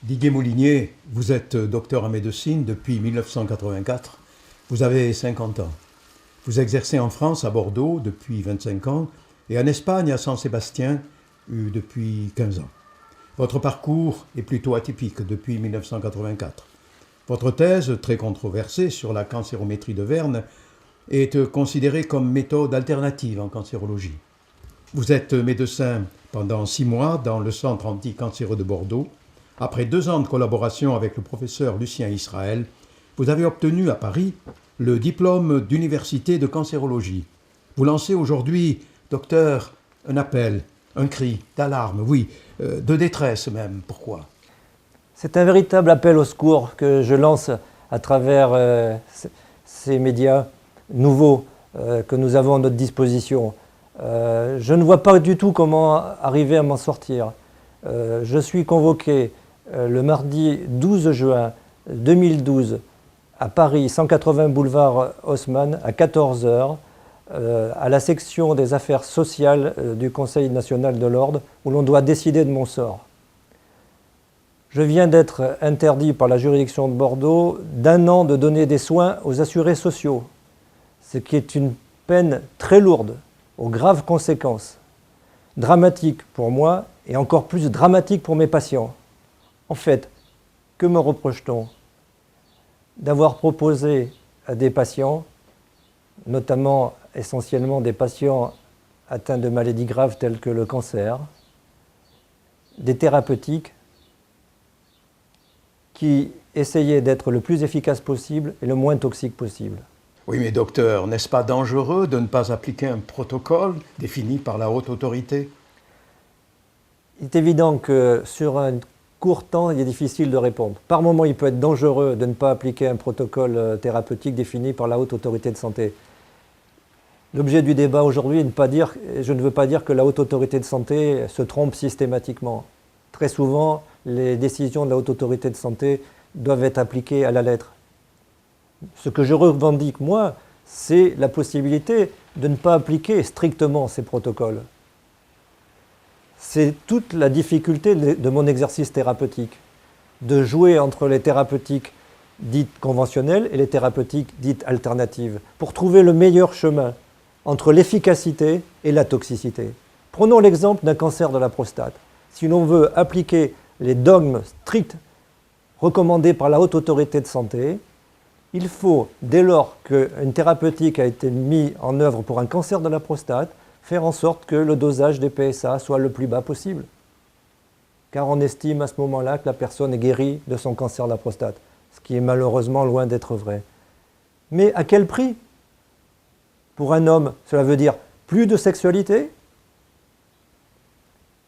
Didier Moulinier, vous êtes docteur en médecine depuis 1984. Vous avez 50 ans. Vous exercez en France, à Bordeaux, depuis 25 ans, et en Espagne, à San Sébastien, depuis 15 ans. Votre parcours est plutôt atypique depuis 1984. Votre thèse, très controversée sur la cancérométrie de Verne, est considérée comme méthode alternative en cancérologie. Vous êtes médecin pendant 6 mois dans le centre anticancéreux de Bordeaux. Après 2 ans de collaboration avec le professeur Lucien Israël, vous avez obtenu à Paris le diplôme d'université de cancérologie. Vous lancez aujourd'hui, docteur, un appel, un cri d'alarme, oui, de détresse même. Pourquoi ? C'est un véritable appel au secours que je lance à travers ces médias nouveaux que nous avons à notre disposition. Je ne vois pas du tout comment arriver à m'en sortir. Je suis convoqué le mardi 12 juin 2012 à Paris, 180 boulevard Haussmann, à 14 h, à la section des affaires sociales du Conseil national de l'ordre, où l'on doit décider de mon sort. Je viens d'être interdit par la juridiction de Bordeaux d'1 an de donner des soins aux assurés sociaux, ce qui est une peine très lourde, aux graves conséquences, dramatiques pour moi et encore plus dramatiques pour mes patients. En fait, que me reproche-t-on ? D'avoir proposé à des patients, notamment essentiellement des patients atteints de maladies graves telles que le cancer, des thérapeutiques qui essayaient d'être le plus efficace possible et le moins toxique possible. Oui, mais docteur, n'est-ce pas dangereux de ne pas appliquer un protocole défini par la haute autorité ? Il est évident que sur un court temps, il est difficile de répondre. Par moment, il peut être dangereux de ne pas appliquer un protocole thérapeutique défini par la haute autorité de santé. L'objet du débat aujourd'hui est de ne pas dire, je ne veux pas dire que la haute autorité de santé se trompe systématiquement. Très souvent, les décisions de la haute autorité de santé doivent être appliquées à la lettre. Ce que je revendique, moi, c'est la possibilité de ne pas appliquer strictement ces protocoles. C'est toute la difficulté de mon exercice thérapeutique, de jouer entre les thérapeutiques dites conventionnelles et les thérapeutiques dites alternatives, pour trouver le meilleur chemin entre l'efficacité et la toxicité. Prenons l'exemple d'un cancer de la prostate. Si l'on veut appliquer les dogmes stricts recommandés par la haute autorité de santé, il faut, dès lors qu'une thérapeutique a été mise en œuvre pour un cancer de la prostate, faire en sorte que le dosage des PSA soit le plus bas possible. Car on estime à ce moment-là que la personne est guérie de son cancer de la prostate, ce qui est malheureusement loin d'être vrai. Mais à quel prix ? Pour un homme, cela veut dire plus de sexualité,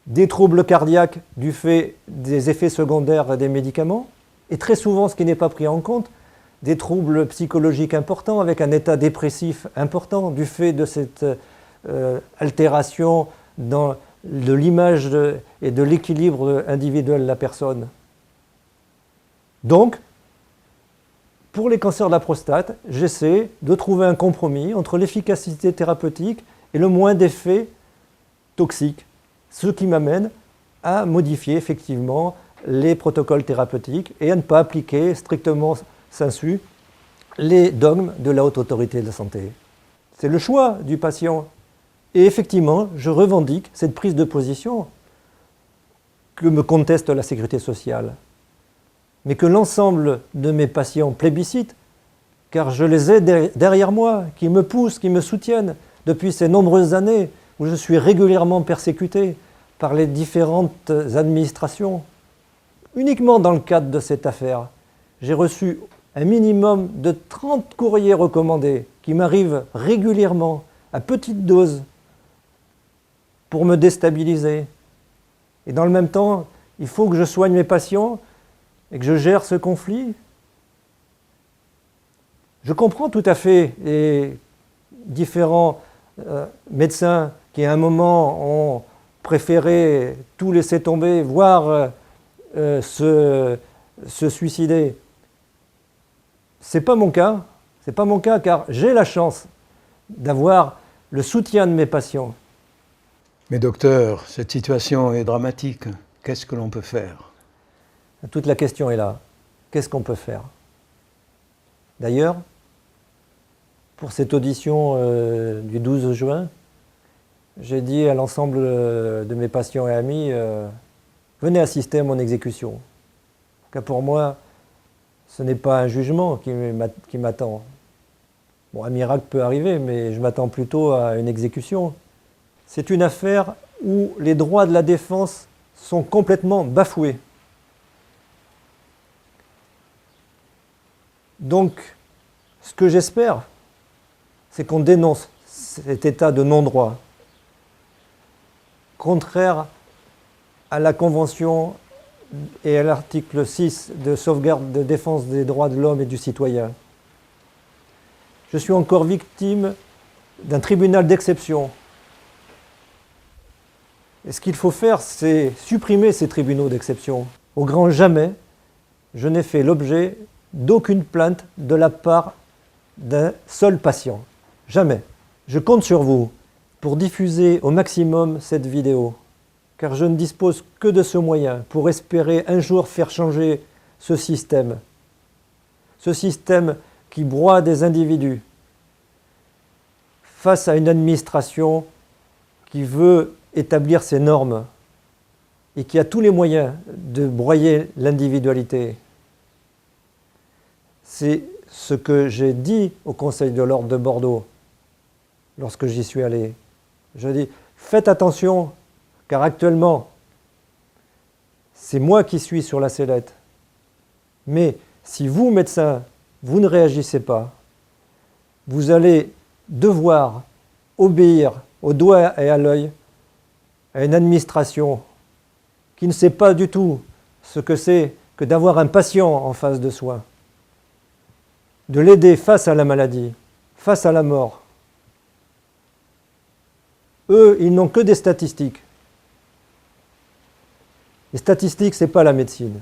des troubles cardiaques du fait des effets secondaires des médicaments, et très souvent, ce qui n'est pas pris en compte, des troubles psychologiques importants avec un état dépressif important du fait de cette altération de l'image et de l'équilibre individuel de la personne. Donc, pour les cancers de la prostate, j'essaie de trouver un compromis entre l'efficacité thérapeutique et le moins d'effets toxiques, ce qui m'amène à modifier effectivement les protocoles thérapeutiques et à ne pas appliquer strictement sensu les dogmes de la haute autorité de la santé. C'est le choix du patient. Et effectivement, je revendique cette prise de position que me conteste la sécurité sociale, mais que l'ensemble de mes patients plébiscitent, car je les ai derrière moi, qui me poussent, qui me soutiennent depuis ces nombreuses années où je suis régulièrement persécuté par les différentes administrations. Uniquement dans le cadre de cette affaire, j'ai reçu un minimum de 30 courriers recommandés qui m'arrivent régulièrement à petite dose pour me déstabiliser. Et dans le même temps, il faut que je soigne mes patients et que je gère ce conflit. Je comprends tout à fait les différents médecins qui à un moment ont préféré tout laisser tomber, voire se suicider. Ce n'est pas mon cas. C'est pas mon cas car j'ai la chance d'avoir le soutien de mes patients. Mais docteur, cette situation est dramatique. Qu'est-ce que l'on peut faire ? Toute la question est là. Qu'est-ce qu'on peut faire? D'ailleurs, pour cette audition du 12 juin, j'ai dit à l'ensemble de mes patients et amis, venez assister à mon exécution. Car pour moi, ce n'est pas un jugement qui m'attend. Bon, un miracle peut arriver, mais je m'attends plutôt à une exécution. C'est une affaire où les droits de la défense sont complètement bafoués. Donc, ce que j'espère, c'est qu'on dénonce cet état de non-droit, contraire à la Convention et à l'article 6 de sauvegarde de défense des droits de l'homme et du citoyen. Je suis encore victime d'un tribunal d'exception. Et ce qu'il faut faire, c'est supprimer ces tribunaux d'exception. Au grand jamais, je n'ai fait l'objet d'aucune plainte de la part d'un seul patient. Jamais. Je compte sur vous pour diffuser au maximum cette vidéo, car je ne dispose que de ce moyen pour espérer un jour faire changer ce système qui broie des individus face à une administration qui veut établir ses normes et qui a tous les moyens de broyer l'individualité. C'est ce que j'ai dit au Conseil de l'Ordre de Bordeaux lorsque j'y suis allé. Je dis, faites attention, car actuellement, c'est moi qui suis sur la sellette. Mais si vous, médecins, vous ne réagissez pas, vous allez devoir obéir au doigt et à l'œil à une administration qui ne sait pas du tout ce que c'est que d'avoir un patient en face de soi, de l'aider face à la maladie, face à la mort. Eux, ils n'ont que des statistiques. Les statistiques, ce n'est pas la médecine.